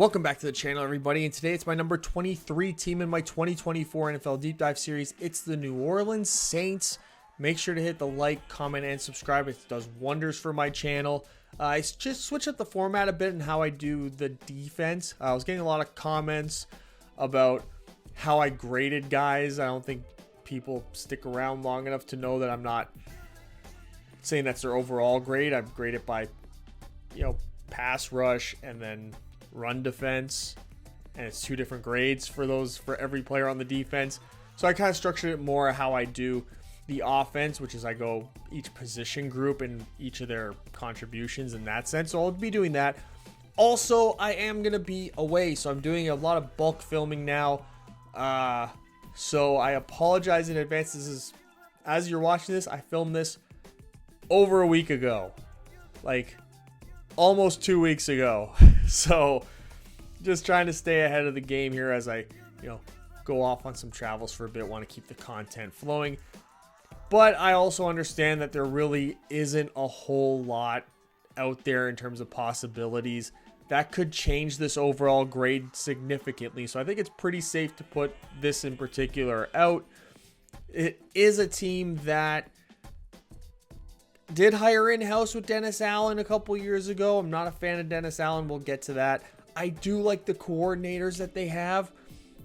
Welcome back to the channel, everybody, and today it's my number 23 team in my 2024 NFL Deep Dive Series. It's the New Orleans Saints. Make sure to hit the like, comment, and subscribe. It does wonders for my channel. I just switched up the format a bit and how I do the defense. I was getting a lot of comments about how I graded guys. I don't think people stick around long enough to know that I'm not saying that's their overall grade. I've graded by, pass rush and then run defense, and it's two different grades for every player on the defense. So I kind of structured it more how I do the offense, which is I go each position group and each of their contributions in that sense. So I'll be doing that. Also, I am going to be away, so I'm doing a lot of bulk filming now. So I apologize in advance. This is, as you're watching this, I filmed this over a week ago. Like almost 2 weeks ago. So just trying to stay ahead of the game here as I, go off on some travels for a bit, want to keep the content flowing. But I also understand that there really isn't a whole lot out there in terms of possibilities that could change this overall grade significantly. So I think it's pretty safe to put this in particular out. It is a team that did hire in-house with Dennis Allen a couple years ago. I'm not a fan of Dennis Allen. We'll get to that. I do like the coordinators that they have.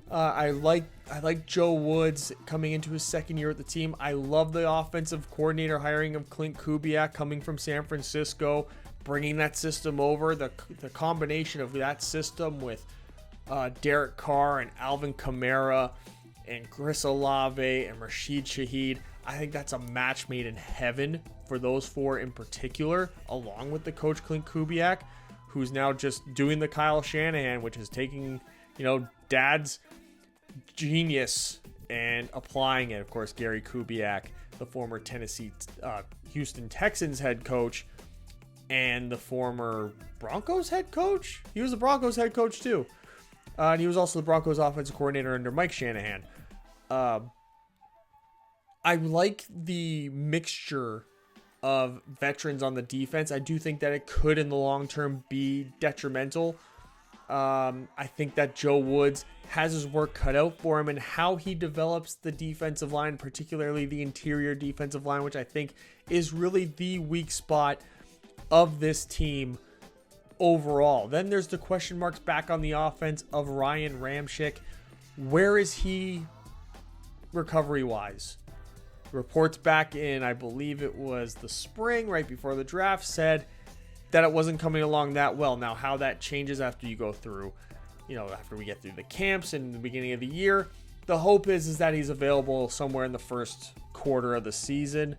I like Joe Woods coming into his second year at the team. I love the offensive coordinator hiring of Clint Kubiak coming from San Francisco, bringing that system over. The combination of that system with Derek Carr and Alvin Kamara and Chris Olave and Rashid Shaheed, I think that's a match made in heaven for those four in particular, along with the coach Clint Kubiak, who's now just doing the Kyle Shanahan, which is taking, dad's genius and applying it. Of course, Gary Kubiak, the former Houston Texans head coach and the former Broncos head coach. He was the Broncos head coach too. And he was also the Broncos offensive coordinator under Mike Shanahan. I like the mixture of veterans on the defense. I do think that it could in the long term be detrimental. I think that Joe Woods has his work cut out for him, and how he develops the defensive line, particularly the interior defensive line, which I think is really the weak spot of this team overall. Then there's the question marks back on the offense of Ryan Ramczyk. Where is he recovery-wise? Reports back in, I believe it was the spring, right before the draft, said that it wasn't coming along that well. Now, how that changes after you go through, after we get through the camps in the beginning of the year, the hope is that he's available somewhere in the first quarter of the season,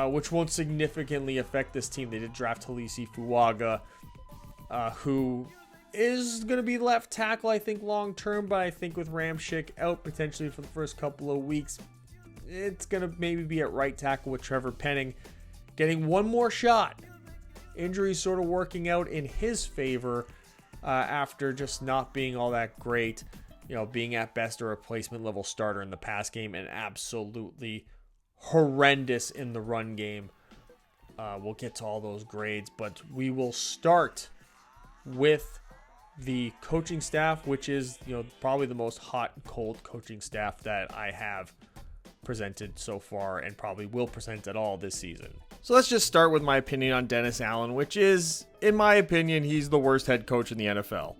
which won't significantly affect this team. They did draft Talisi Fuaga, who is going to be left tackle, I think, long term, but I think with Ramczyk out potentially for the first couple of weeks, it's going to maybe be at right tackle with Trevor Penning getting one more shot. Injuries sort of working out in his favor after just not being all that great, being at best a replacement level starter in the pass game and absolutely horrendous in the run game. We'll get to all those grades, but we will start with the coaching staff, which is, probably the most hot and cold coaching staff that I have presented so far and probably will present at all this season. So let's just start with my opinion on Dennis Allen, which is, in my opinion, he's the worst head coach in the NFL.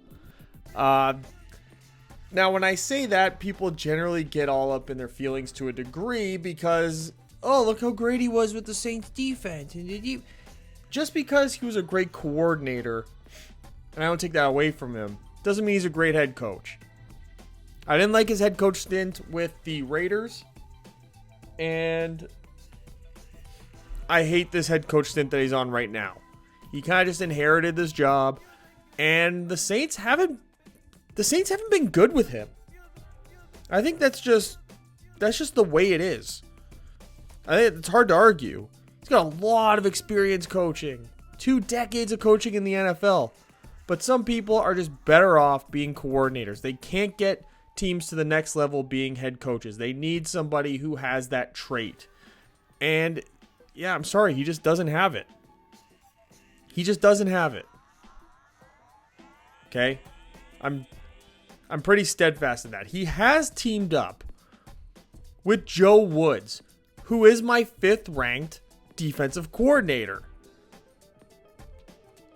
Now, when I say that, people generally get all up in their feelings to a degree because, look how great he was with the Saints defense. Just because he was a great coordinator, and I don't take that away from him, doesn't mean he's a great head coach. I didn't like his head coach stint with the Raiders, and I hate this head coach stint that he's on right now. He kind of just inherited this job, and the Saints haven't been good with him. I think that's just the way it is. I think it's hard to argue. He's got a lot of experience coaching, 2 decades of coaching in the NFL. But some people are just better off being coordinators. They can't get teams to the next level being head coaches. They need somebody who has that trait. And yeah, I'm sorry, he just doesn't have it. He just doesn't have it. Okay? I'm pretty steadfast in that. He has teamed up with Joe Woods, who is my 5th ranked defensive coordinator.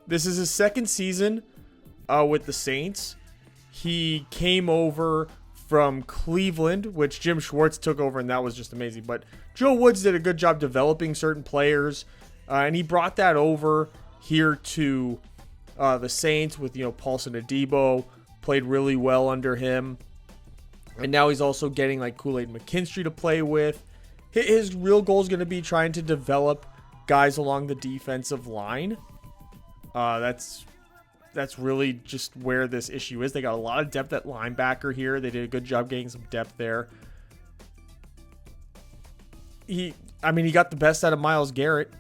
This is his 2nd season with the Saints. He came over from Cleveland, which Jim Schwartz took over, and that was just amazing. But Joe Woods did a good job developing certain players, and he brought that over here to the Saints with, Paulson Adebo, played really well under him. And now he's also getting like Kool-Aid McKinstry to play with. His real goal is going to be trying to develop guys along the defensive line. That's really just where this issue is. They got a lot of depth at linebacker here. They did a good job getting some depth there. He got the best out of Myles Garrett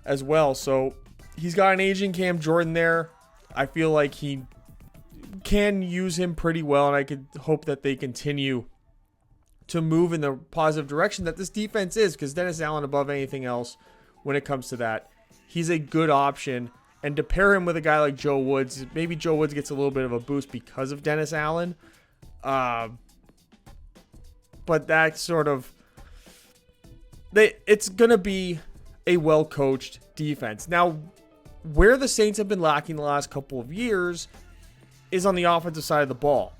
as well. So he's got an aging Cam Jordan there. I feel like he can use him pretty well, and I could hope that they continue to move in the positive direction that this defense is, because Dennis Allen, above anything else, when it comes to that, he's a good option. And to pair him with a guy like Joe Woods, maybe Joe Woods gets a little bit of a boost because of Dennis Allen. But that's sort of... it's going to be a well-coached defense. Now, where the Saints have been lacking the last couple of years is on the offensive side of the ball.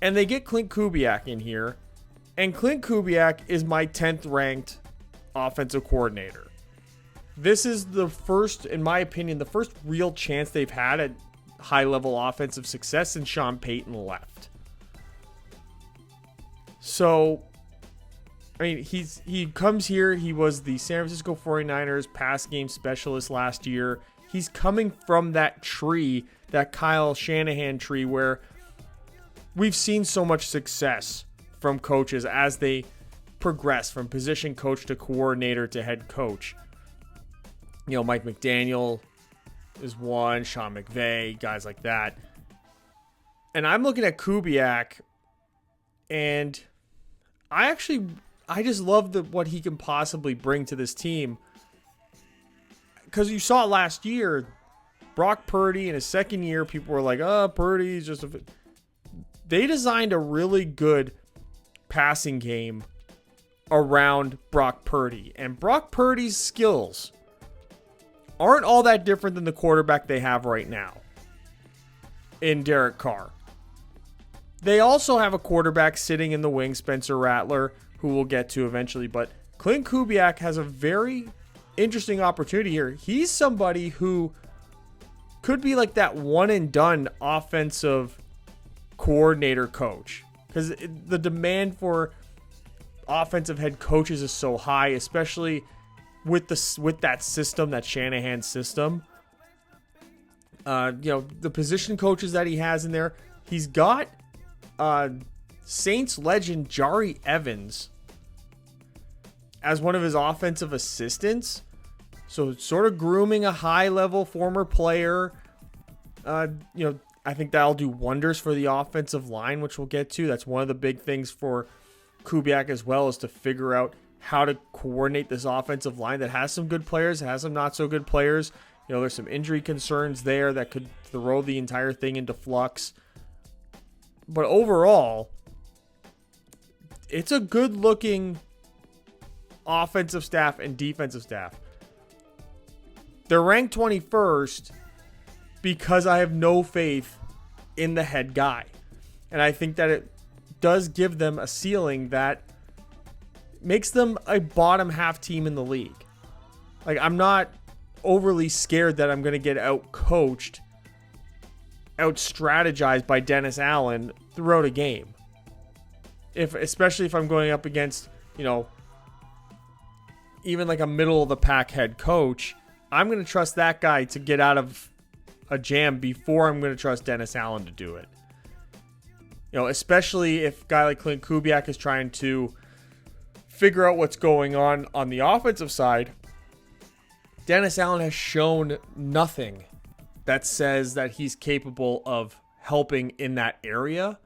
And they get Clint Kubiak in here. And Clint Kubiak is my 10th ranked offensive coordinator. This is the first, in my opinion, the first real chance they've had at high-level offensive success since Sean Payton left. So, he comes here. He was the San Francisco 49ers pass game specialist last year. He's coming from that tree, that Kyle Shanahan tree, where we've seen so much success from coaches as they progress from position coach to coordinator to head coach. Mike McDaniel is one, Sean McVay, guys like that. And I'm looking at Kubiak, and I just love what he can possibly bring to this team. Because you saw it last year, Brock Purdy in his 2nd year, people were like, Purdy's just a... They designed a really good passing game around Brock Purdy. And Brock Purdy's skills aren't all that different than the quarterback they have right now in Derek Carr. They also have a quarterback sitting in the wing, Spencer Rattler, who we'll get to eventually. But Clint Kubiak has a very interesting opportunity here. He's somebody who could be like that one and done offensive coordinator coach, because the demand for offensive head coaches is so high, especially with that system, that Shanahan system. The position coaches that he has in there. He's got Saints legend Jari Evans as one of his offensive assistants. So sort of grooming a high-level former player. I think that'll do wonders for the offensive line, which we'll get to. That's one of the big things for Kubiak as well, is to figure out how to coordinate this offensive line that has some good players, has some not so good players. There's some injury concerns there that could throw the entire thing into flux. But overall, it's a good-looking offensive staff and defensive staff. They're ranked 21st because I have no faith in the head guy. And I think that it does give them a ceiling that makes them a bottom half team in the league. Like, I'm not overly scared that I'm going to get out-coached, out-strategized by Dennis Allen throughout a game. Especially if I'm going up against, even like a middle-of-the-pack head coach, I'm going to trust that guy to get out of a jam before I'm going to trust Dennis Allen to do it. Especially if a guy like Clint Kubiak is trying to figure out what's going on the offensive side. Dennis Allen has shown nothing that says that he's capable of helping in that area,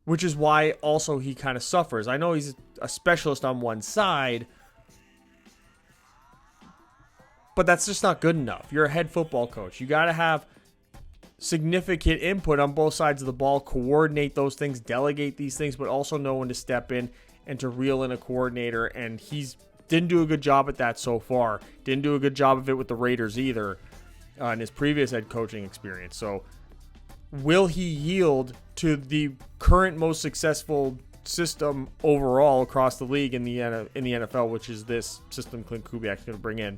which is why also he kind of suffers. I know he's a specialist on one side, but that's just not good enough. You're a head football coach. You got to have significant input on both sides of the ball, coordinate those things, delegate these things, but also know when to step in and to reel in a coordinator. And he's didn't do a good job at that so far. Didn't do a good job of it with the Raiders either in his previous head coaching experience. So will he yield to the current most successful system overall across the league in the NFL, which is this system Clint Kubiak's going to bring in?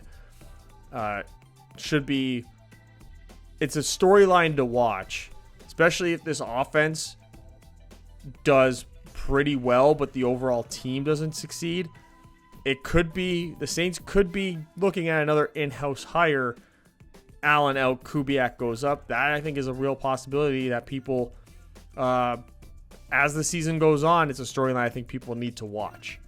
It's a storyline to watch, especially if this offense does pretty well, but the overall team doesn't succeed. It could be, the Saints could be looking at another in-house hire. Allen out, Kubiak goes up. That, I think, is a real possibility that people, as the season goes on, it's a storyline I think people need to watch.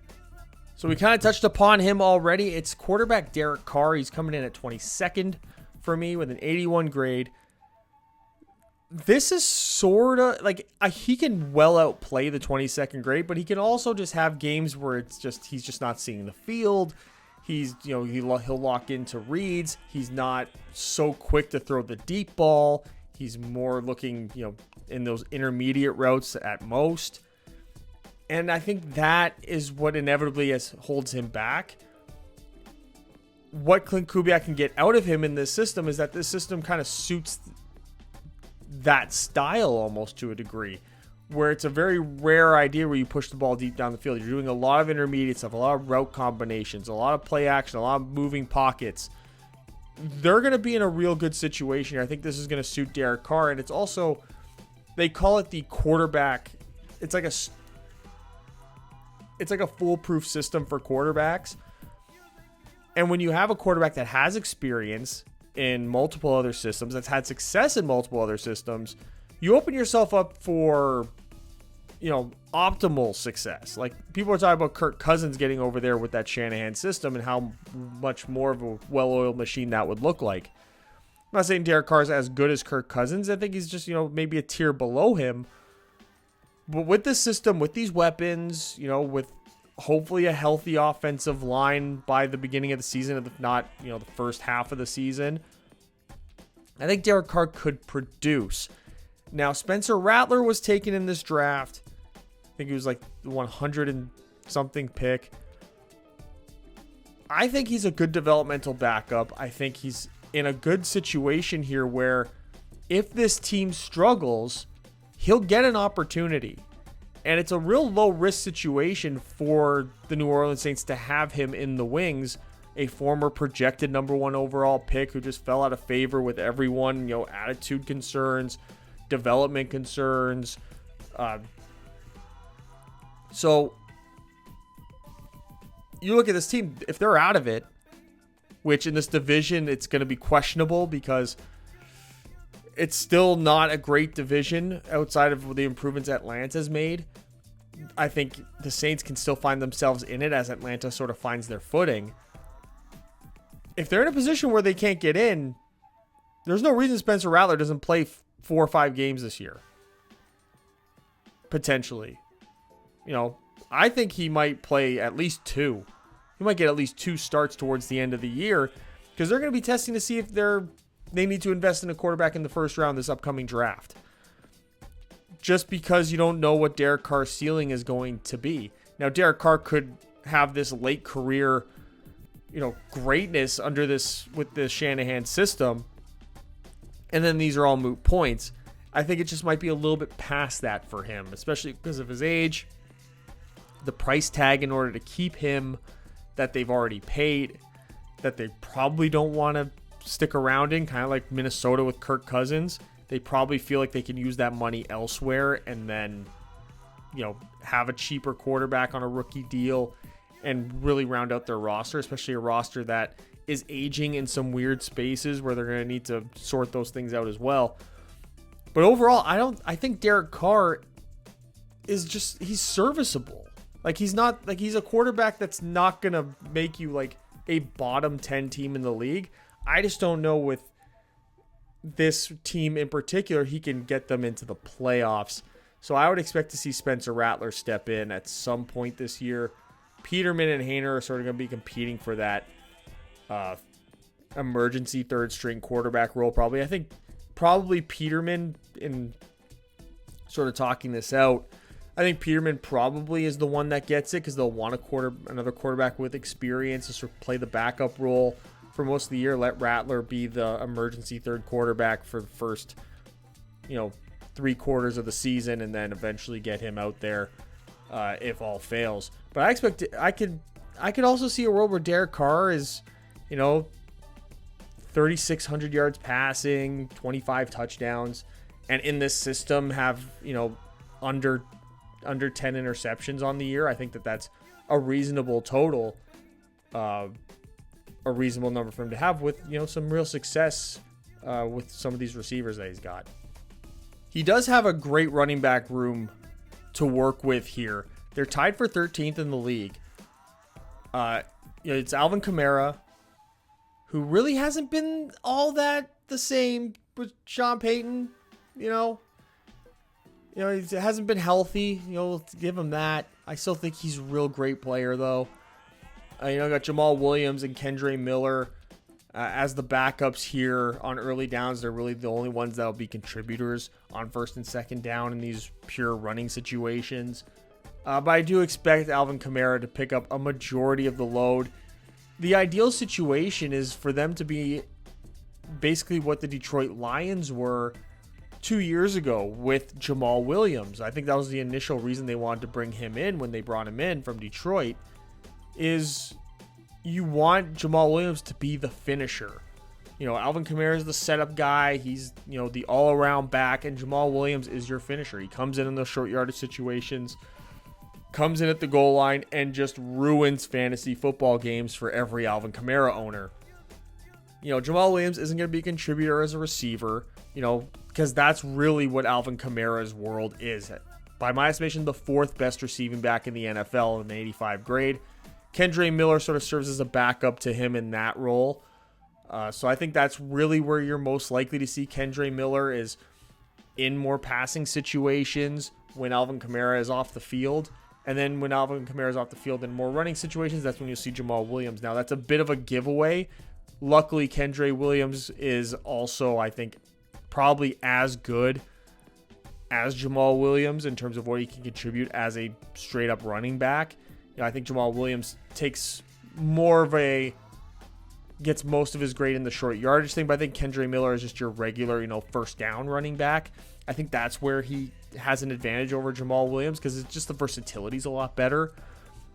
So we kind of touched upon him already. It's quarterback Derek Carr. He's coming in at 22nd for me with an 81 grade. This is sort of like he can well outplay the 22nd grade, but he can also just have games where he's just not seeing the field. He'll lock into reads. He's not so quick to throw the deep ball. He's more looking, in those intermediate routes at most. And I think that is what inevitably holds him back. What Clint Kubiak can get out of him in this system is that this system kind of suits that style almost to a degree, where it's a very rare idea where you push the ball deep down the field. You're doing a lot of intermediate stuff, a lot of route combinations, a lot of play action, a lot of moving pockets. They're going to be in a real good situation here. I think this is going to suit Derek Carr, and it's also, they call it the quarterback. It's like a foolproof system for quarterbacks. And when you have a quarterback that has experience in multiple other systems, that's had success in multiple other systems, you open yourself up for, optimal success. Like, people are talking about Kirk Cousins getting over there with that Shanahan system and how much more of a well-oiled machine that would look like. I'm not saying Derek Carr is as good as Kirk Cousins. I think he's just, maybe a tier below him. But with this system, with these weapons, with hopefully a healthy offensive line by the beginning of the season, if not, the first half of the season, I think Derek Carr could produce. Now, Spencer Rattler was taken in this draft. I think he was like the 100 and something pick. I think he's a good developmental backup. I think he's in a good situation here where if this team struggles, he'll get an opportunity. And it's a real low-risk situation for the New Orleans Saints to have him in the wings, a former projected number 1 overall pick who just fell out of favor with everyone, attitude concerns, development concerns. So you look at this team, if they're out of it, which in this division it's going to be questionable because it's still not a great division outside of the improvements Atlanta's made. I think the Saints can still find themselves in it as Atlanta sort of finds their footing. If they're in a position where they can't get in, there's no reason Spencer Rattler doesn't play 4 or 5 games this year. Potentially. I think he might play at least 2. He might get at least 2 starts towards the end of the year because they're going to be testing to see if they need to invest in a quarterback in the first round this upcoming draft. Just because you don't know what Derek Carr's ceiling is going to be. Now, Derek Carr could have this late career, greatness with the Shanahan system. And then these are all moot points. I think it just might be a little bit past that for him, especially because of his age, the price tag in order to keep him that they've already paid, that they probably don't want to stick around in, kind of like Minnesota with Kirk Cousins. They probably feel like they can use that money elsewhere and then, have a cheaper quarterback on a rookie deal and really round out their roster, especially a roster that is aging in some weird spaces where they're going to need to sort those things out as well. But overall, I think Derek Carr is he's serviceable. Like, he's a quarterback that's not going to make you like a bottom 10 team in the league. I just don't know with this team in particular, he can get them into the playoffs. So I would expect to see Spencer Rattler step in at some point this year. Peterman and Haener are sort of going to be competing for that emergency third string quarterback role probably. I think probably Peterman, in sort of talking this out, I think Peterman probably is the one that gets it because they'll want another quarterback with experience to sort of play the backup role for most of the year. Let Rattler be the emergency third quarterback for the first, 3 quarters of the season, and then eventually get him out there if all fails. But I could also see a world where Derek Carr is, 3,600 yards passing, 25 touchdowns, and in this system have, under 10 interceptions on the year. I think that's a reasonable total, a reasonable number for him to have with, some real success with some of these receivers that he's got. He does have a great running back room to work with here. They're tied for 13th in the league. It's Alvin Kamara, who really hasn't been all that the same with Sean Payton. He hasn't been healthy. Let's give him that. I still think he's a real great player, though. Got Jamal Williams and Kendre Miller as the backups here on early downs. They're really the only ones that'll be contributors on first and second down in these pure running situations. But I do expect Alvin Kamara to pick up a majority of the load. The ideal situation is for them to be basically what the Detroit Lions were 2 years ago with Jamal Williams. I think that was the initial reason they wanted to bring him in when they brought him in from Detroit, is you want Jamal Williams to be the finisher. Alvin Kamara is the setup guy. He's, the all-around back, and Jamal Williams is your finisher. He comes in those short yardage situations, comes in at the goal line, and just ruins fantasy football games for every Alvin Kamara owner. Jamal Williams isn't going to be a contributor as a receiver, because that's really what Alvin Kamara's world is. By my estimation, the 4th best receiving back in the NFL in the 85 grade. Kendre Miller sort of serves as a backup to him in that role. So I think that's really where you're most likely to see Kendre Miller, is in more passing situations when Alvin Kamara is off the field. And then when Alvin Kamara is off the field in more running situations, that's when you'll see Jamal Williams. Now, that's a bit of a giveaway. Luckily, Kendre Williams is also, I think, probably as good as Jamal Williams in terms of what he can contribute as a straight-up running back. I think Jamal Williams gets most of his grade in the short yardage thing, but I think Kendre Miller is just your regular, first down running back. I think that's where he has an advantage over Jamal Williams, because it's just the versatility is a lot better.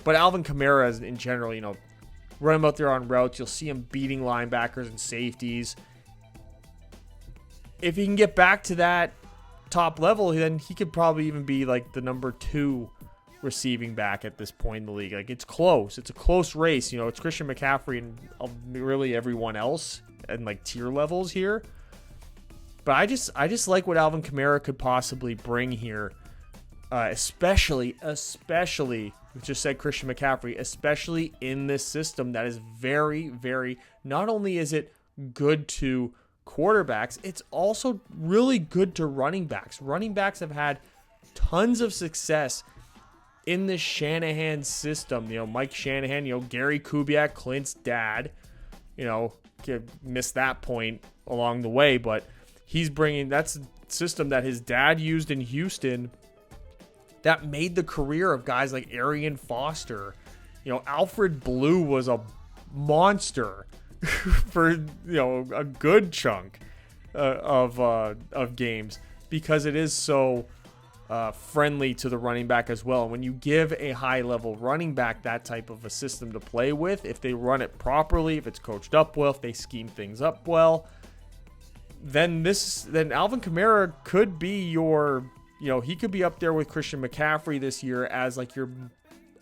But Alvin Kamara is, in general, run him out there on routes. You'll see him beating linebackers and safeties. If he can get back to that top level, then he could probably even be like the number 2 receiving back at this point in the league. Like, it's close. It's a close race. It's Christian McCaffrey and really everyone else and like tier levels here. But I just like what Alvin Kamara could possibly bring here, especially we just said Christian McCaffrey, especially in this system that is very, very. Not only is it good to quarterbacks, it's also really good to running backs. Running backs have had tons of success in this Shanahan system. Mike Shanahan, Gary Kubiak, Clint's dad, missed that point along the way, but that's a system that his dad used in Houston that made the career of guys like Arian Foster. Alfred Blue was a monster for, a good chunk of games, because it is so friendly to the running back as well. When you give a high-level running back that type of a system to play with, if they run it properly, if it's coached up well, if they scheme things up well, then Alvin Kamara could be your, he could be up there with Christian McCaffrey this year as like your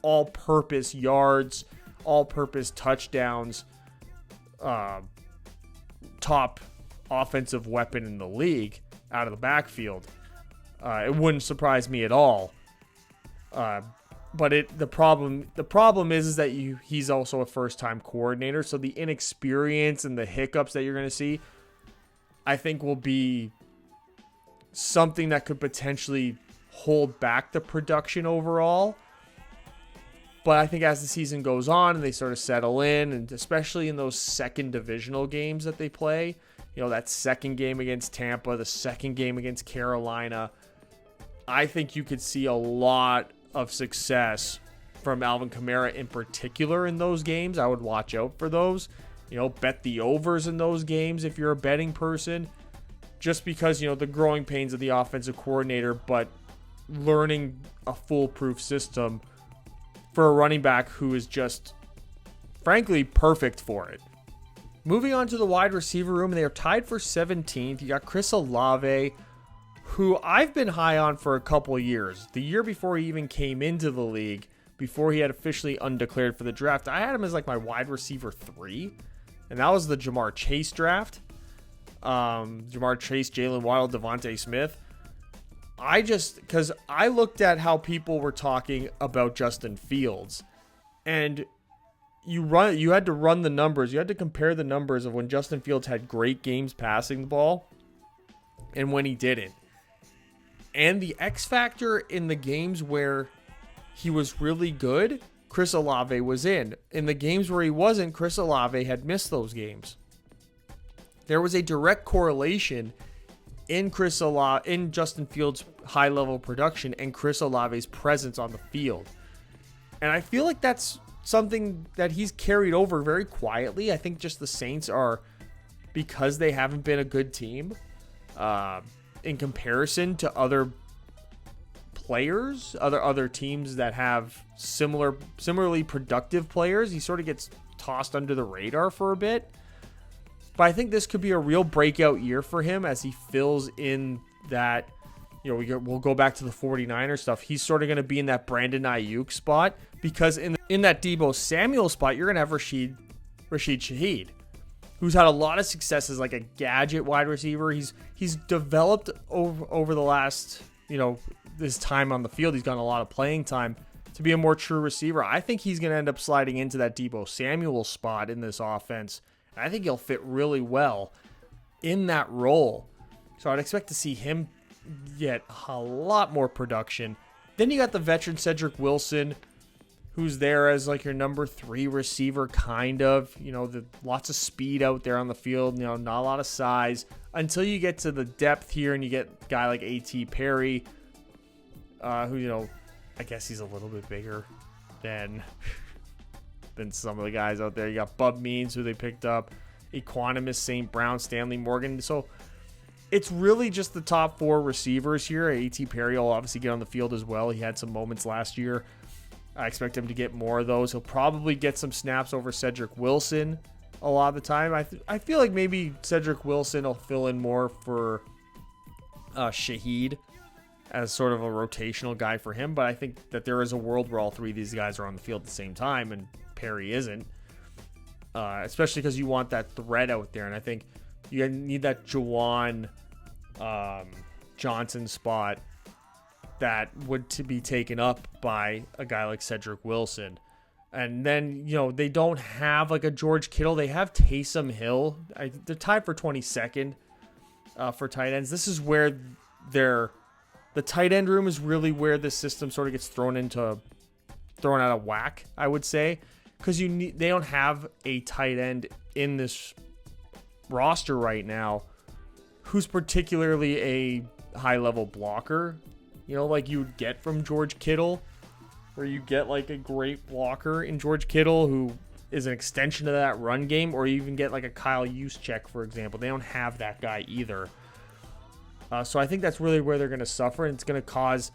all-purpose yards, all-purpose touchdowns, top offensive weapon in the league out of the backfield. It wouldn't surprise me at all. But the problem is that he's also a first-time coordinator, so the inexperience and the hiccups that you're going to see, I think, will be something that could potentially hold back the production overall. But I think as the season goes on and they sort of settle in, and especially in those second divisional games that they play, that second game against Tampa, the second game against Carolina. I think you could see a lot of success from Alvin Kamara in particular in those games. I would watch out for those. Bet the overs in those games if you're a betting person. Just because, the growing pains of the offensive coordinator, but learning a foolproof system for a running back who is just, frankly, perfect for it. Moving on to the wide receiver room, they are tied for 17th. You got Chris Olave, who I've been high on for a couple of years. The year before he even came into the league, before he had officially undeclared for the draft, I had him as like my wide receiver 3. And that was the Jamar Chase draft. Jamar Chase, Jalen Waddle, Devontae Smith. Because I looked at how people were talking about Justin Fields. And you had to run the numbers. You had to compare the numbers of when Justin Fields had great games passing the ball and when he didn't. And the X factor in the games where he was really good, Chris Olave was in. In the games where he wasn't, Chris Olave had missed those games. There was a direct correlation in Justin Fields' high-level production and Chris Olave's presence on the field. And I feel like that's something that he's carried over very quietly. I think just the Saints are, because they haven't been a good team in comparison to other players, other teams that have similarly productive players, he sort of gets tossed under the radar for a bit. But I think this could be a real breakout year for him as he fills in that, we'll go back to the 49ers stuff. He's sort of going to be in that Brandon Ayuk spot, because in that Deebo Samuel spot, you're going to have Rashid Shaheed, who's had a lot of success as like a gadget wide receiver. He's developed over the last, this time on the field. He's gotten a lot of playing time to be a more true receiver. I think he's going to end up sliding into that Deebo Samuel spot in this offense. I think he'll fit really well in that role. So I'd expect to see him get a lot more production. Then you got the veteran Cedric Wilson, who's there as like your number 3 receiver, kind of. Lots of speed out there on the field, not a lot of size. Until you get to the depth here and you get a guy like A.T. Perry, who, I guess he's a little bit bigger than some of the guys out there. You got Bub Means, who they picked up, Equanimus St. Brown, Stanley Morgan. So it's really just the top 4 receivers here. A.T. Perry will obviously get on the field as well. He had some moments last year. I expect him to get more of those. He'll probably get some snaps over Cedric Wilson a lot of the time. I feel like maybe Cedric Wilson will fill in more for Shaheed as sort of a rotational guy for him. But I think that there is a world where all 3 of these guys are on the field at the same time, and Perry isn't, especially because you want that threat out there, and I think you need that Juwan Johnson spot that would to be taken up by a guy like Cedric Wilson. And then, they don't have like a George Kittle. They have Taysom Hill. They're tied for 22nd for tight ends. This is where the tight end room is really where this system sort of gets thrown out of whack, I would say. Because they don't have a tight end in this roster right now who's particularly a high-level blocker, like you would get from George Kittle, where you get like a great blocker in George Kittle who is an extension of that run game, or you even get like a Kyle Juszczyk, for example. They don't have that guy either. So I think that's really where they're going to suffer, and it's going to cause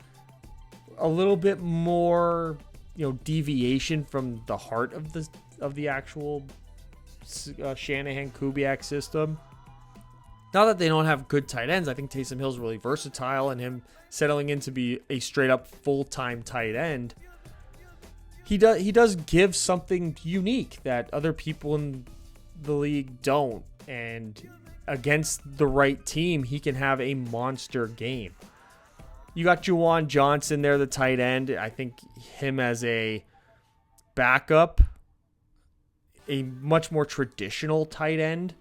a little bit more deviation from the heart of the actual Shanahan-Kubiak system. Now that they don't have good tight ends, I think Taysom Hill's really versatile, and him settling in to be a straight-up full-time tight end, he does give something unique that other people in the league don't, and against the right team, he can have a monster game. You got Juwan Johnson there, the tight end. I think him as a backup, a much more traditional tight end,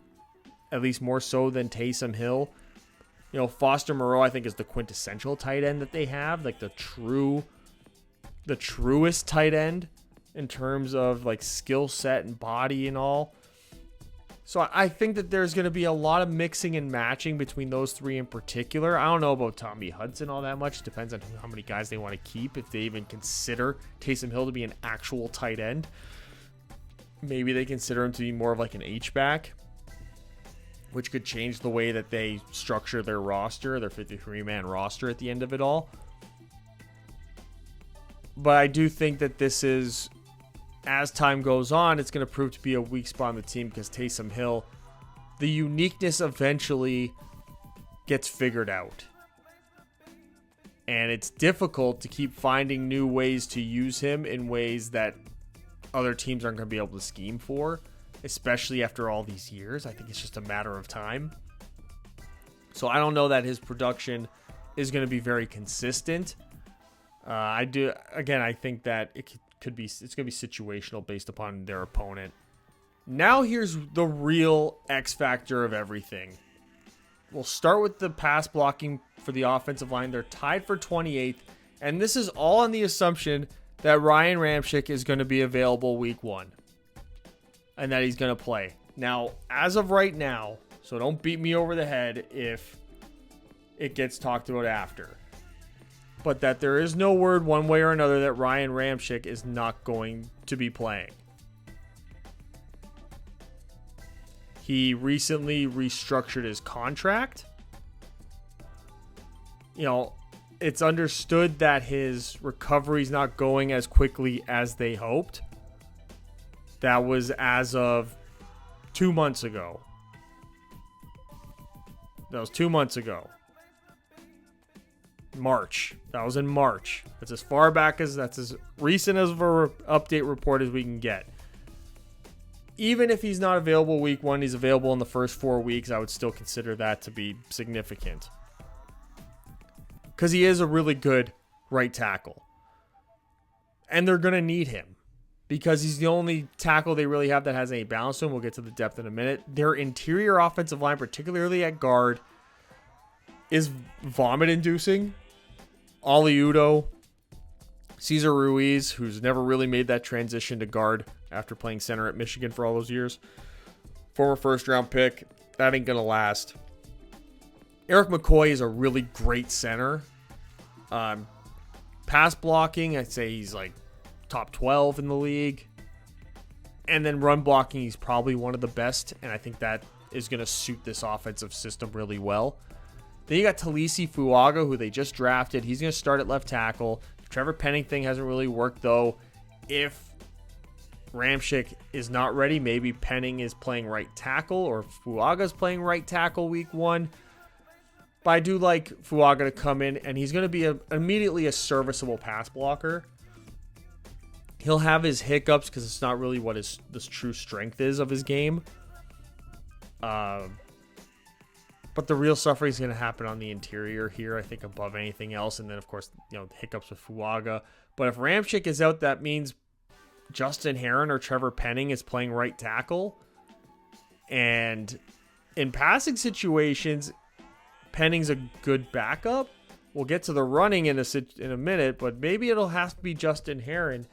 at least more so than Taysom Hill. Foster Moreau, I think, is the quintessential tight end that they have, like the truest tight end in terms of like skill set and body and all. So I think that there's going to be a lot of mixing and matching between those three in particular. I don't know about Tommy Hudson all that much. Depends on how many guys they want to keep. If they even consider Taysom Hill to be an actual tight end, maybe they consider him to be more of like an H-back, which could change the way that they structure their roster, their 53-man roster at the end of it all. But I do think that this is, as time goes on, it's going to prove to be a weak spot on the team because Taysom Hill, the uniqueness eventually gets figured out. And it's difficult to keep finding new ways to use him in ways that other teams aren't going to be able to scheme for, especially after all these years. I think it's just a matter of time. So I don't know that his production is going to be very consistent. I think that it's going to be situational based upon their opponent. Now here's the real X factor of everything. We'll start with the pass blocking for the offensive line. They're tied for 28th, and this is all on the assumption that Ryan Ramczyk is going to be available week 1 and that he's going to play. Now, as of right now, so don't beat me over the head if it gets talked about after, but that there is no word one way or another that Ryan Ramczyk is not going to be playing. He recently restructured his contract. You know, it's understood that his recovery is not going as quickly as they hoped. That was as of 2 months ago. That was 2 months ago. March. That was in March. That's as far back as, that's as recent as of an update report as we can get. Even if he's not available week 1, he's available in the first 4 weeks, I would still consider that to be significant. Because he is a really good right tackle. And they're going to need him. Because he's the only tackle they really have that has any balance to him. We'll get to the depth in a minute. Their interior offensive line, particularly at guard, is vomit-inducing. Oli Udoh, Cesar Ruiz, who's never really made that transition to guard after playing center at Michigan for all those years. Former first-round pick. That ain't going to last. Eric McCoy is a really great center. Pass blocking, I'd say he's like top 12 in the league. And then run blocking, he's probably one of the best. And I think that is going to suit this offensive system really well. Then you got Talisi Fuaga, who they just drafted. He's going to start at left tackle. Trevor Penning thing hasn't really worked, though. If Ramczyk is not ready, maybe Penning is playing right tackle or Fuaga's playing right tackle week 1. But I do like Fuaga to come in, and he's going to be immediately a serviceable pass blocker. He'll have his hiccups because it's not really what his true strength is of his game. But the real suffering is going to happen on the interior here, I think, above anything else. And then, of course, hiccups with Fuaga. But if Ramczyk is out, that means Justin Herron or Trevor Penning is playing right tackle. And in passing situations, Penning's a good backup. We'll get to the running in a minute, but maybe it'll have to be Justin Herron.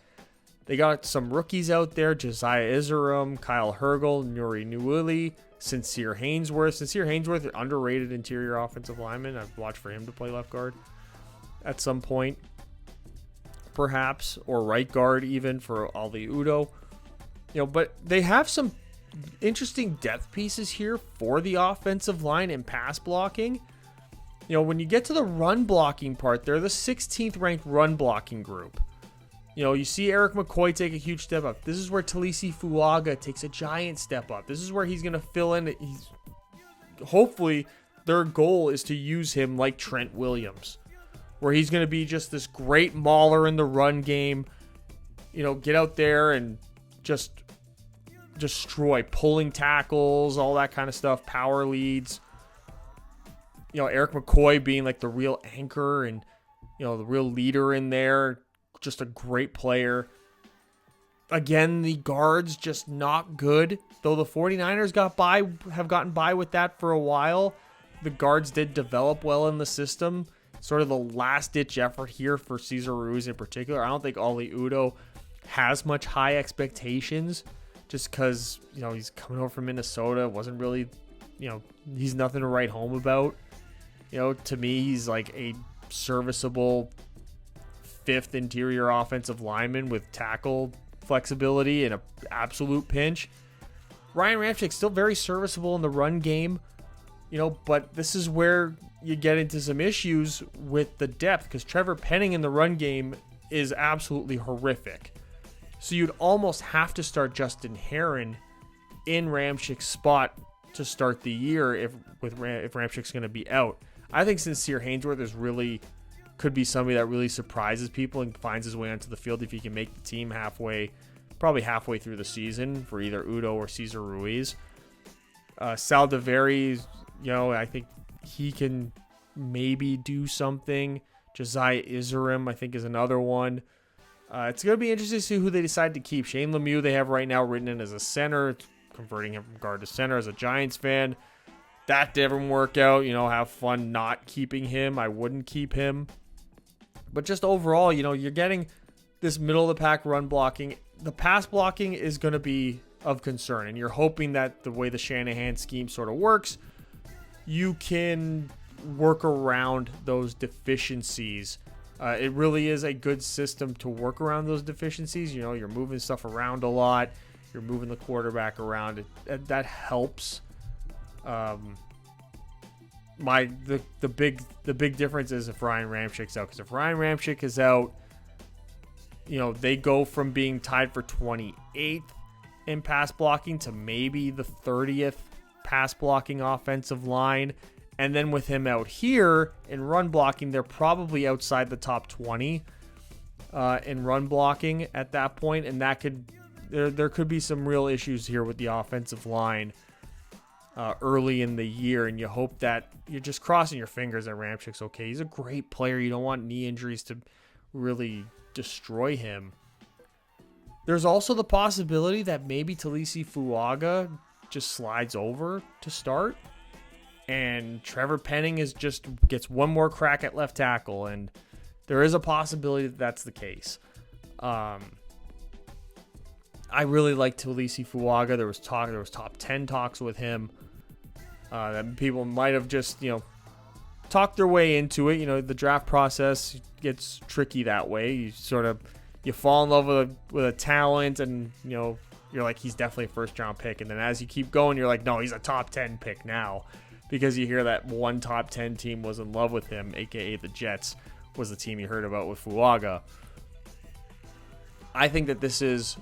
They got some rookies out there: Josiah Izerum, Kyle Hergel, Nuri Newili, Sincere Haynesworth. Sincere Haynesworth, underrated interior offensive lineman. I've watched for him to play left guard at some point, perhaps, or right guard even for Oli Udoh. But they have some interesting depth pieces here for the offensive line and pass blocking. When you get to the run blocking part, they're the 16th ranked run blocking group. You see Eric McCoy take a huge step up. This is where Talisi Fuaga takes a giant step up. This is where he's going to fill in. Hopefully, their goal is to use him like Trent Williams, where he's going to be just this great mauler in the run game. Get out there and just destroy, pulling tackles, all that kind of stuff, power leads. Eric McCoy being like the real anchor and, the real leader in there. Just a great player. Again, the guards just not good. Though the 49ers have gotten by with that for a while. The guards did develop well in the system. Sort of the last-ditch effort here for Cesar Ruiz in particular. I don't think Oli Udoh has much high expectations just because, he's coming over from Minnesota. Wasn't really, he's nothing to write home about. To me, he's like a serviceable fifth interior offensive lineman with tackle flexibility in an absolute pinch. Ryan Ramczyk still very serviceable in the run game, but this is where you get into some issues with the depth, because Trevor Penning in the run game is absolutely horrific. So you'd almost have to start Justin Herron in Ramczyk's spot to start the year if Ramczyk's going to be out. I think Sincere Haynesworth could be somebody that really surprises people and finds his way onto the field if he can make the team probably halfway through the season for either Udo or Cesar Ruiz. Saldiveri, I think he can maybe do something. Josiah Izerim, I think, is another one. It's going to be interesting to see who they decide to keep. Shane Lemieux they have right now written in as a center. It's converting him from guard to center as a Giants fan. That didn't work out. Have fun not keeping him. I wouldn't keep him. But just overall, you're getting this middle-of-the-pack run blocking. The pass blocking is going to be of concern, and you're hoping that the way the Shanahan scheme sort of works, you can work around those deficiencies. It really is a good system to work around those deficiencies. You're moving stuff around a lot. You're moving the quarterback around. That helps. The big difference is if Ryan Ramczyk's out. Because if Ryan Ramczyk is out, they go from being tied for 28th in pass blocking to maybe the 30th pass blocking offensive line. And then with him out here in run blocking, they're probably outside the top 20 in run blocking at that point. And there could be some real issues here with the offensive line early in the year. And you hope that you're just crossing your fingers that Ramczyk's okay. He's a great player. You don't want knee injuries to really destroy him. There's also the possibility that maybe Talisi Fuaga just slides over to start, and Trevor Penning gets one more crack at left tackle, and there is a possibility that that's the case. I really like Talisi Fuaga. There was top 10 talks with him. That people might have just talked their way into it. The draft process gets tricky that way. You fall in love with a talent, and you're like, he's definitely a first round pick, and then as you keep going, you're like, no, he's a top 10 pick now, because you hear that one top 10 team was in love with him, aka the Jets was the team you heard about with Fuaga. I think that this is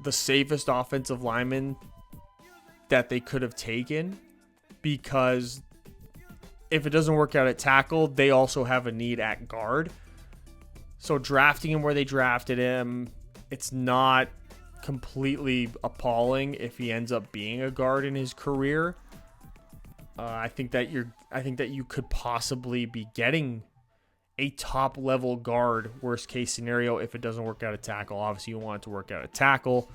the safest offensive lineman that they could have taken, because if it doesn't work out at tackle, they also have a need at guard. So drafting him where they drafted him, it's not completely appalling if he ends up being a guard in his career. I think that you could possibly be getting a top level guard, worst case scenario, if it doesn't work out at tackle. Obviously, you want it to work out at tackle.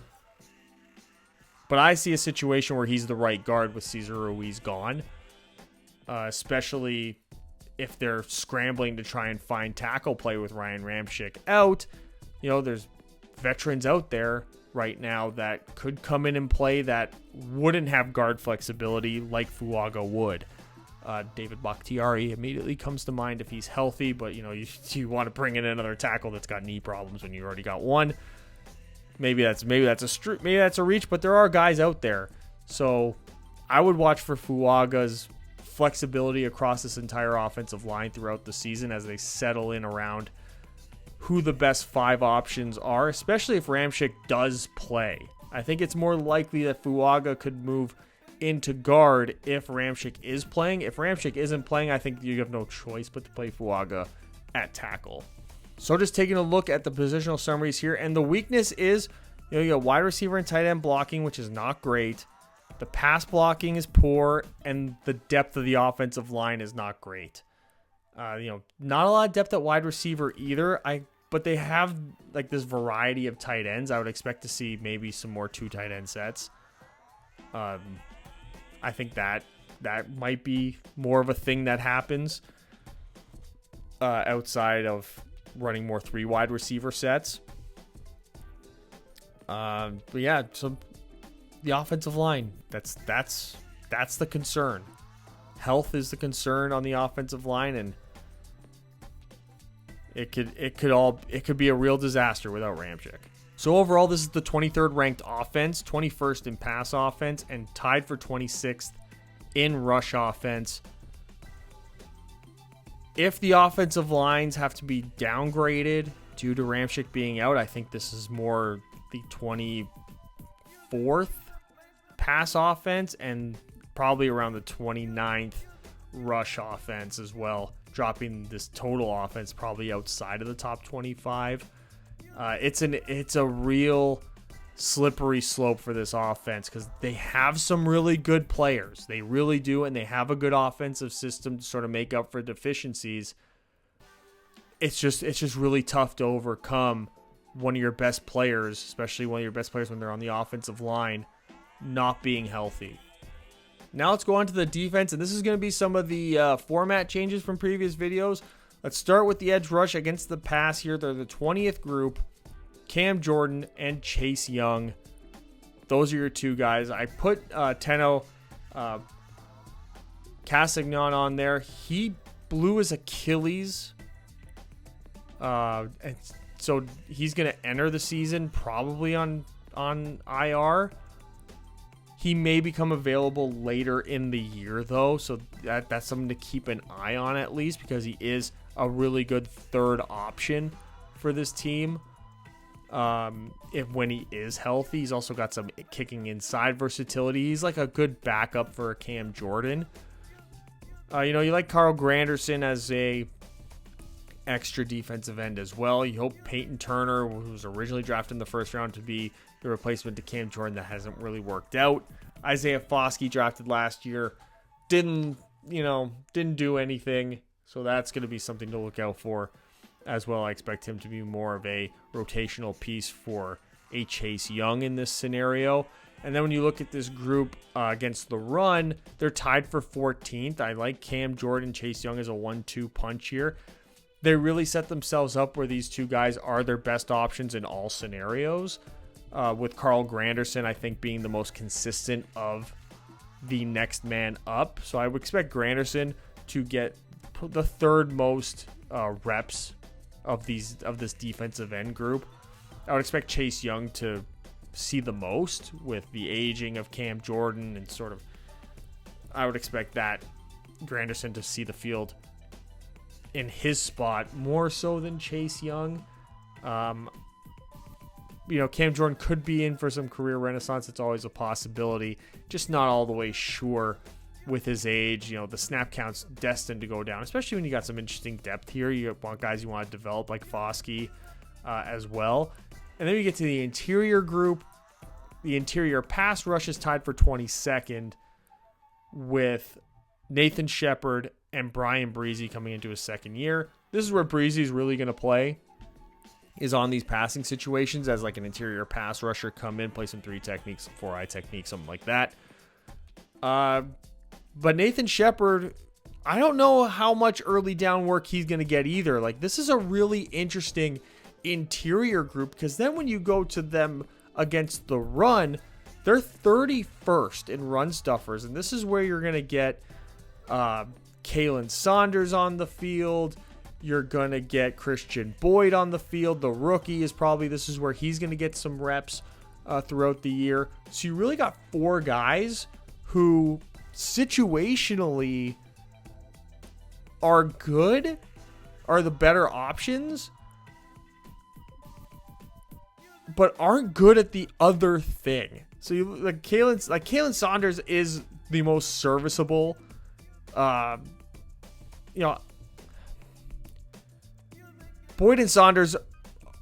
But I see a situation where he's the right guard with Cesar Ruiz gone, especially if they're scrambling to try and find tackle play with Ryan Ramczyk out. There's veterans out there right now that could come in and play that wouldn't have guard flexibility like Fuaga would. David Bakhtiari immediately comes to mind if he's healthy, but you want to bring in another tackle that's got knee problems when you already got one. Maybe that's a reach, but there are guys out there. So I would watch for Fuaga's flexibility across this entire offensive line throughout the season as they settle in around who the best 5 options are, especially if Ramczyk does play. I think it's more likely that Fuaga could move into guard if Ramczyk is playing. If Ramczyk isn't playing, I think you have no choice but to play Fuaga at tackle. So just taking a look at the positional summaries here, and the weakness is, you got wide receiver and tight end blocking, which is not great. The pass blocking is poor, and the depth of the offensive line is not great. Not a lot of depth at wide receiver either. But they have like this variety of tight ends. I would expect to see maybe some more 2 tight end sets. I think that might be more of a thing that happens outside of running more 3 wide receiver sets. But yeah, so the offensive line. That's the concern. Health is the concern on the offensive line, and it could be a real disaster without Ramczyk. So overall, this is the 23rd ranked offense, 21st in pass offense, and tied for 26th in rush offense. If the offensive lines have to be downgraded due to Ramczyk being out, I think this is more the 24th pass offense and probably around the 29th rush offense as well, dropping this total offense probably outside of the top 25. It's a real slippery slope for this offense because they have some really good players. They really do, and they have a good offensive system to sort of make up for deficiencies. It's just really tough to overcome one of your best players, especially one of your best players when they're on the offensive line, not being healthy. Now let's go on to the defense, and this is going to be some of the format changes from previous videos. Let's start with the edge rush against the pass here. They're the 20th group. Cam Jordan and Chase Young. Those are your two guys. I put Tenno Cassagnon on there. He blew his Achilles. And so he's going to enter the season probably on IR. He may become available later in the year, though, so that's something to keep an eye on at least, because he is a really good third option for this team. When he is healthy, he's also got some kicking inside versatility. He's like a good backup for Cam Jordan. You like Carl Granderson as a extra defensive end as well. You hope Peyton Turner, who was originally drafted in the first round, to be the replacement to Cam Jordan. That hasn't really worked out. Isaiah Foskey, drafted last year, didn't do anything, so that's going to be something to look out for as well. I expect him to be more of a rotational piece for a Chase Young in this scenario. And then when you look at this group against the run, they're tied for 14th. I like Cam Jordan, Chase Young as a 1-2 punch here. They really set themselves up where these two guys are their best options in all scenarios. With Carl Granderson, I think, being the most consistent of the next man up. So I would expect Granderson to get the third most reps of this defensive end group. I would expect Chase Young to see the most with the aging of Cam Jordan, and sort of I would expect that Granderson to see the field in his spot more so than Chase Young. Cam Jordan could be in for some career renaissance. It's always a possibility. Just not all the way sure with his age. The snap count's destined to go down, especially when you got some interesting depth here. You want guys you want to develop like Foskey as well. And then you get to the interior group. The interior pass rush is tied for 22nd with Nathan Shepard and Brian Breezy coming into his second year. This is where Breezy's really going to play, is on these passing situations as like an interior pass rusher, come in, play some 3 techniques, 4-eye technique, something like that. But Nathan Shepard, I don't know how much early down work he's going to get either. Like, this is a really interesting interior group, because then when you go to them against the run, they're 31st in run stuffers. And this is where you're going to get Kalen Saunders on the field. You're going to get Christian Boyd on the field. The rookie this is where he's going to get some reps throughout the year. So you really got 4 guys who situationally are good, are the better options, but aren't good at the other thing. So Kalen Saunders is the most serviceable. Boyd and Saunders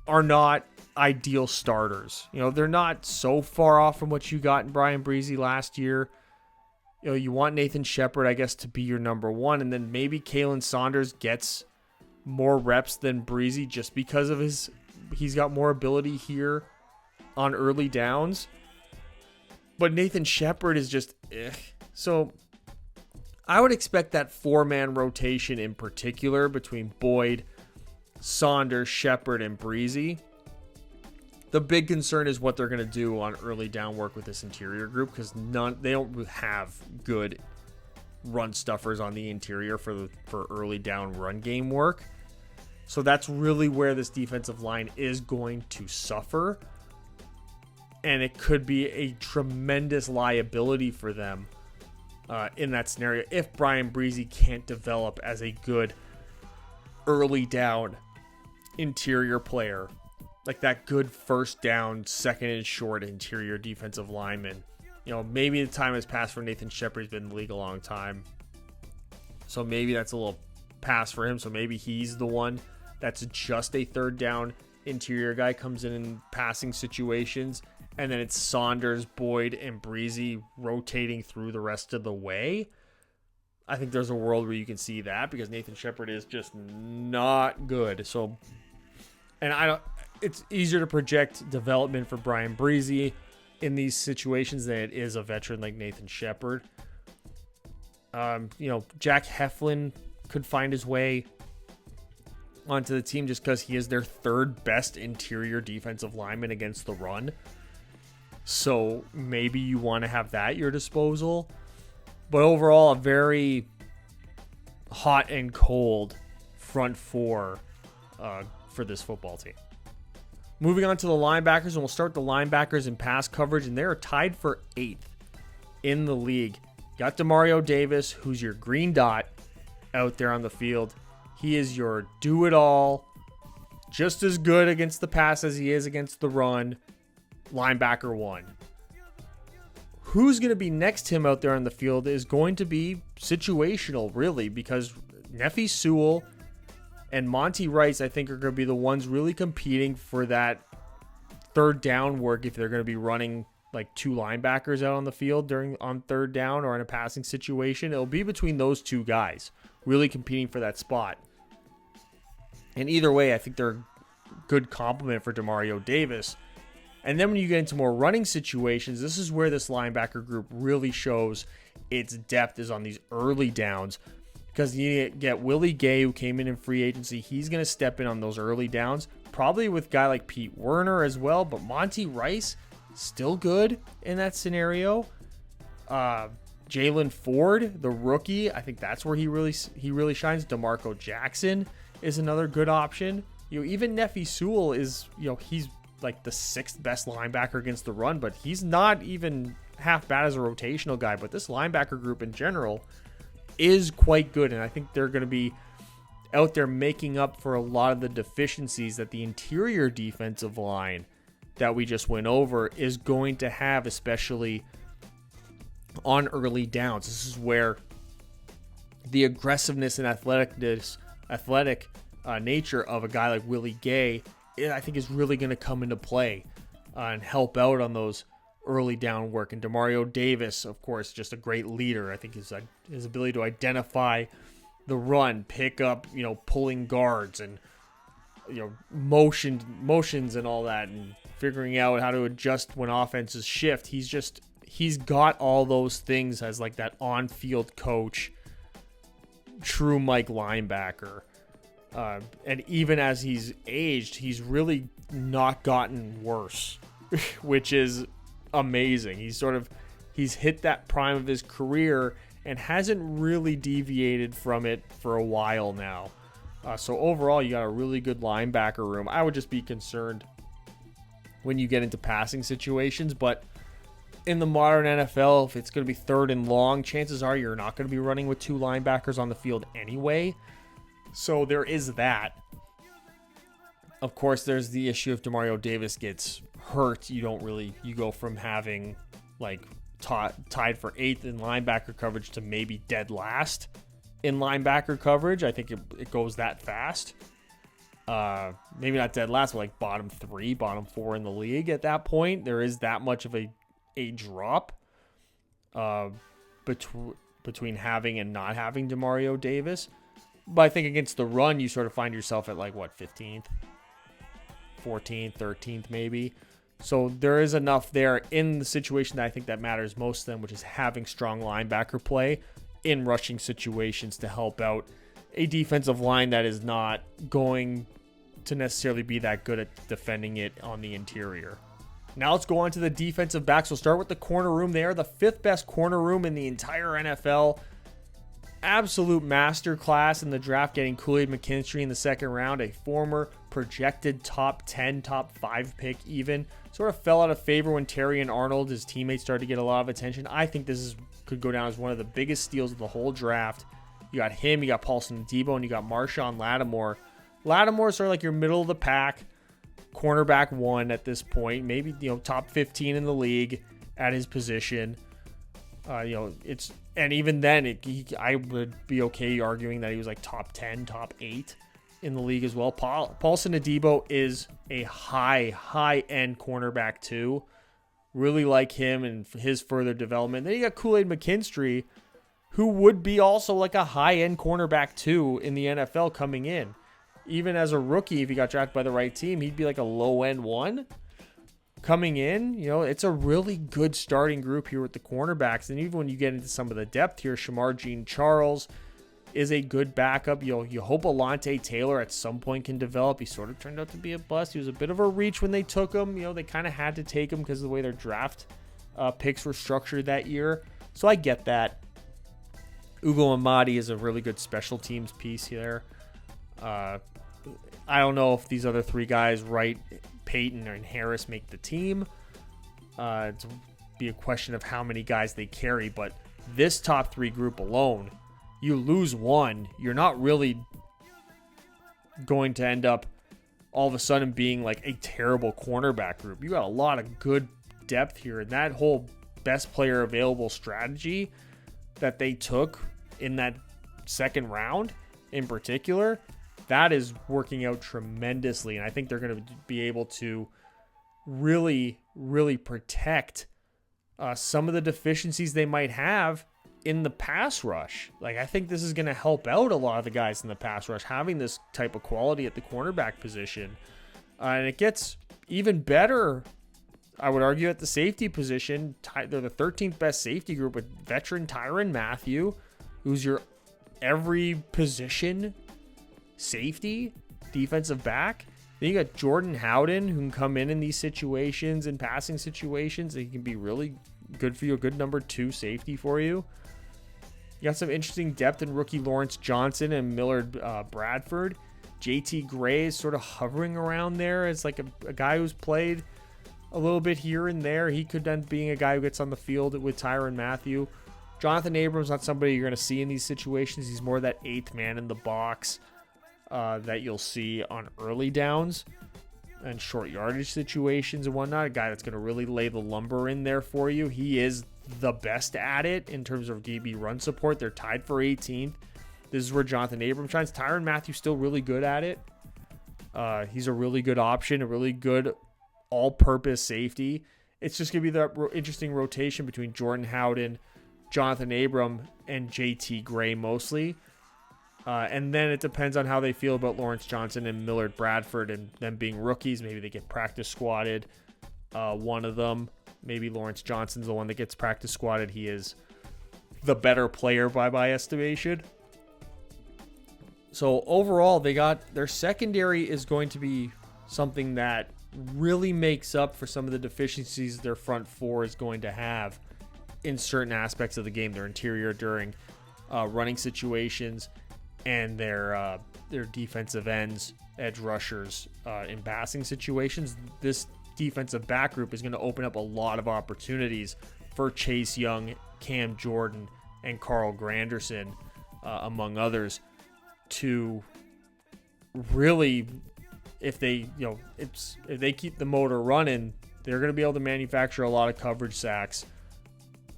are not ideal starters. They're not so far off from what you got in Brian Breezy last year. You want Nathan Shepard, I guess, to be your number 1, and then maybe Kalen Saunders gets more reps than Breezy just because of he's got more ability here on early downs. But Nathan Shepard is just So I would expect that 4-man rotation in particular between Boyd, Saunders, Shepard, and Breezy. The big concern is what they're going to do on early down work with this interior group, because they don't have good run stuffers on the interior for early down run game work. So that's really where this defensive line is going to suffer. And it could be a tremendous liability for them in that scenario if Brian Breezy can't develop as a good early down interior player, like that good first down, second and short interior defensive lineman. Maybe the time has passed for Nathan Shepard. He's been in the league a long time, so maybe that's a little pass for him. So maybe he's the one that's just a third down interior guy, comes in passing situations, and then it's Saunders, Boyd, and Breezy rotating through the rest of the way. I think there's a world where you can see that, because Nathan Shepard is just not good. So, and it's easier to project development for Brian Breezy in these situations than it is a veteran like Nathan Shepard. Jack Heflin could find his way onto the team just because he is their third best interior defensive lineman against the run. So maybe you want to have that at your disposal. But overall, a very hot and cold front four for this football team. Moving on to the linebackers, and we'll start the linebackers in pass coverage, and they're tied for 8th in the league. Got Demario Davis, who's your green dot out there on the field. He is your do-it-all, just as good against the pass as he is against the run, linebacker 1. Who's going to be next to him out there on the field is going to be situational, really, because Nephi Sewell and Monty Rice, I think, are going to be the ones really competing for that third down work if they're going to be running like 2 linebackers out on the field on third down or in a passing situation. It'll be between those 2 guys really competing for that spot. And either way, I think they're a good complement for Demario Davis. And then when you get into more running situations, this is where this linebacker group really shows its depth, is on these early downs. Because you get Willie Gay, who came in free agency. He's going to step in on those early downs, probably with a guy like Pete Werner as well. But Monty Rice, still good in that scenario. Jalen Ford, the rookie, I think that's where he really shines. DeMarco Jackson is another good option. Even Nephi Sewell is, he's like the 6th best linebacker against the run, but he's not even half bad as a rotational guy. But this linebacker group in general is quite good, and I think they're going to be out there making up for a lot of the deficiencies that the interior defensive line that we just went over is going to have, especially on early downs. This is where the aggressiveness and athletic nature of a guy like Willie Gay, I think, is really going to come into play and help out on those early down work. And Demario Davis, of course, just a great leader. I think his ability to identify the run, pick up, pulling guards and, motions and all that, and figuring out how to adjust when offenses shift. He's got all those things as like that on-field coach, true Mike linebacker. And even as he's aged, he's really not gotten worse, which is amazing. He's hit that prime of his career and hasn't really deviated from it for a while now. So overall, you got a really good linebacker room. I would just be concerned when you get into passing situations, but in the modern NFL, if it's going to be 3rd and long, chances are you're not going to be running with 2 linebackers on the field anyway. So there is that. Of course, there's the issue if Demario Davis gets hurt, you go from having like tied for 8th in linebacker coverage to maybe dead last in linebacker coverage. I think it goes that fast. Maybe not dead last, but like bottom 3, bottom 4 in the league at that point. There is that much of a drop between having and not having Demario Davis. But I think against the run, you sort of find yourself at like, 15th, 14th, 13th maybe. So there is enough there in the situation that I think that matters most to them, which is having strong linebacker play in rushing situations to help out a defensive line that is not going to necessarily be that good at defending it on the interior. Now let's go on to the defensive backs. We'll start with the corner room. They are the 5th best corner room in the entire NFL. Absolute masterclass in the draft, getting Kool-Aid McKinstry in the 2nd round, a former projected top 10, top 5 pick even. Sort of fell out of favor when Terry and Arnold, his teammates, started to get a lot of attention. I think this could go down as one of the biggest steals of the whole draft. You got him, you got Paulson Adebo, and you got Marshawn Lattimore. Lattimore is sort of like your middle of the pack, cornerback 1 at this point, maybe top 15 in the league at his position. And even then, I would be okay arguing that he was like top 10, top 8 in the league as well. Paulson Adebo is a high-end cornerback too. Really like him and his further development. Then you got Kool-Aid McKinstry, who would be also like a high-end cornerback too in the NFL coming in. Even as a rookie, if he got drafted by the right team, he'd be like a low-end 1. Coming in, it's a really good starting group here with the cornerbacks. And even when you get into some of the depth here, Shamar Jean-Charles is a good backup. You hope Alontae Taylor at some point can develop. He sort of turned out to be a bust. He was a bit of a reach when they took him. They kind of had to take him because of the way their draft picks were structured that year. So I get that. Ugo Amadi is a really good special teams piece here. I don't know if these other 3 guys, Wright, Peyton, and Harris, make the team. It's be a question of how many guys they carry, but this top 3 group alone, you lose one, you're not really going to end up all of a sudden being like a terrible cornerback group. You got a lot of good depth here, and that whole best player available strategy that they took in that 2nd round in particular, that is working out tremendously. And I think they're going to be able to really, really protect some of the deficiencies they might have in the pass rush. Like, I think this is going to help out a lot of the guys in the pass rush, having this type of quality at the cornerback position. And it gets even better, I would argue, at the safety position. They're the 13th best safety group with veteran Tyrann Mathieu, who's your every position safety, defensive back. Then you got Jordan Howden, who can come in these situations, in passing situations. He can be really good for you, a good number 2 safety for you. You got some interesting depth in rookie Lawrence Johnson and Millard Bradford. JT Gray is sort of hovering around there as like a guy who's played a little bit here and there. He could end up being a guy who gets on the field with Tyrann Mathieu. Jonathan Abrams, not somebody you're going to see in these situations. He's more that 8th man in the box that you'll see on early downs and short yardage situations and whatnot. A guy that's going to really lay the lumber in there for you. He is the best at it in terms of DB run support. They're tied for 18th. This is where Jonathan Abrams shines. Tyrann Mathieu still really good at it. He's a really good option, a really good all-purpose safety. It's just going to be that interesting rotation between Jordan Howden, Jonathan Abram, and JT Gray mostly. And then it depends on how they feel about Lawrence Johnson and Millard Bradford and them being rookies. Maybe they get practice squatted. One of them, maybe Lawrence Johnson's the one that gets practice squatted. He is the better player by my estimation. So overall, they got their secondary is going to be something that really makes up for some of the deficiencies their front 4 is going to have in certain aspects of the game. Their interior during running situations, and their defensive ends, edge rushers in passing situations. This defensive back group is going to open up a lot of opportunities for Chase Young, Cam Jordan, and Carl Granderson, among others, to really, if they keep the motor running, they're going to be able to manufacture a lot of coverage sacks,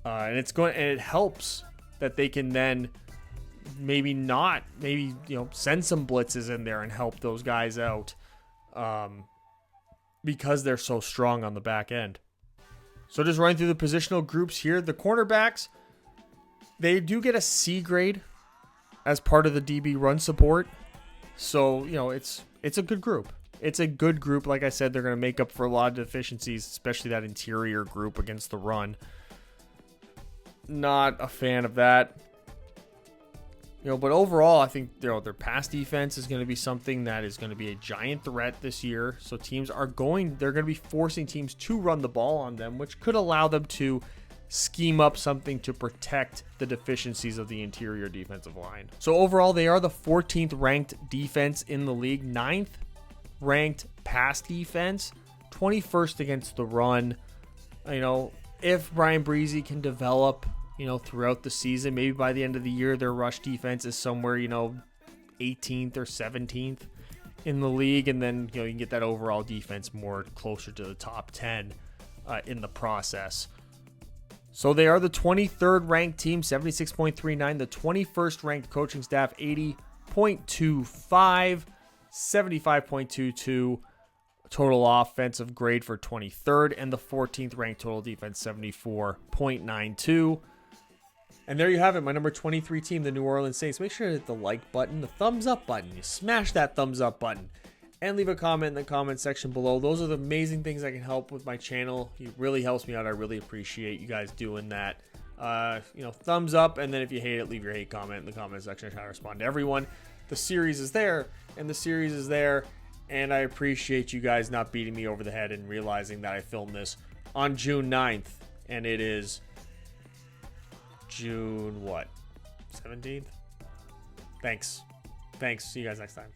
and it helps that they can then send some blitzes in there and help those guys out, because they're so strong on the back end. So just running through the positional groups here, the cornerbacks, they do get a C grade as part of the DB run support. So, it's a good group. It's a good group. Like I said, they're going to make up for a lot of deficiencies, especially that interior group against the run. Not a fan of that. But overall, I think their pass defense is going to be something that is going to be a giant threat this year. So they're going to be forcing teams to run the ball on them, which could allow them to scheme up something to protect the deficiencies of the interior defensive line. So overall, they are the 14th ranked defense in the league, 9th ranked pass defense, 21st against the run. If Brian Breezy can develop throughout the season, maybe by the end of the year, their rush defense is somewhere, 18th or 17th in the league. And then, you can get that overall defense more closer to the top 10 in the process. So they are the 23rd ranked team, 76.39. The 21st ranked coaching staff, 80.25, 75.22. Total offensive grade for 23rd. And the 14th ranked total defense, 74.92. And there you have it, my number 23 team, the New Orleans Saints. Make sure to hit the like button, the thumbs up button. You smash that thumbs up button. And leave a comment in the comment section below. Those are the amazing things that can help with my channel. It really helps me out. I really appreciate you guys doing that. Thumbs up, and then if you hate it, leave your hate comment in the comment section. I try to respond to everyone. The series is there, and the series is there. And I appreciate you guys not beating me over the head and realizing that I filmed this on June 9th. And it is June 17th? Thanks. See you guys next time.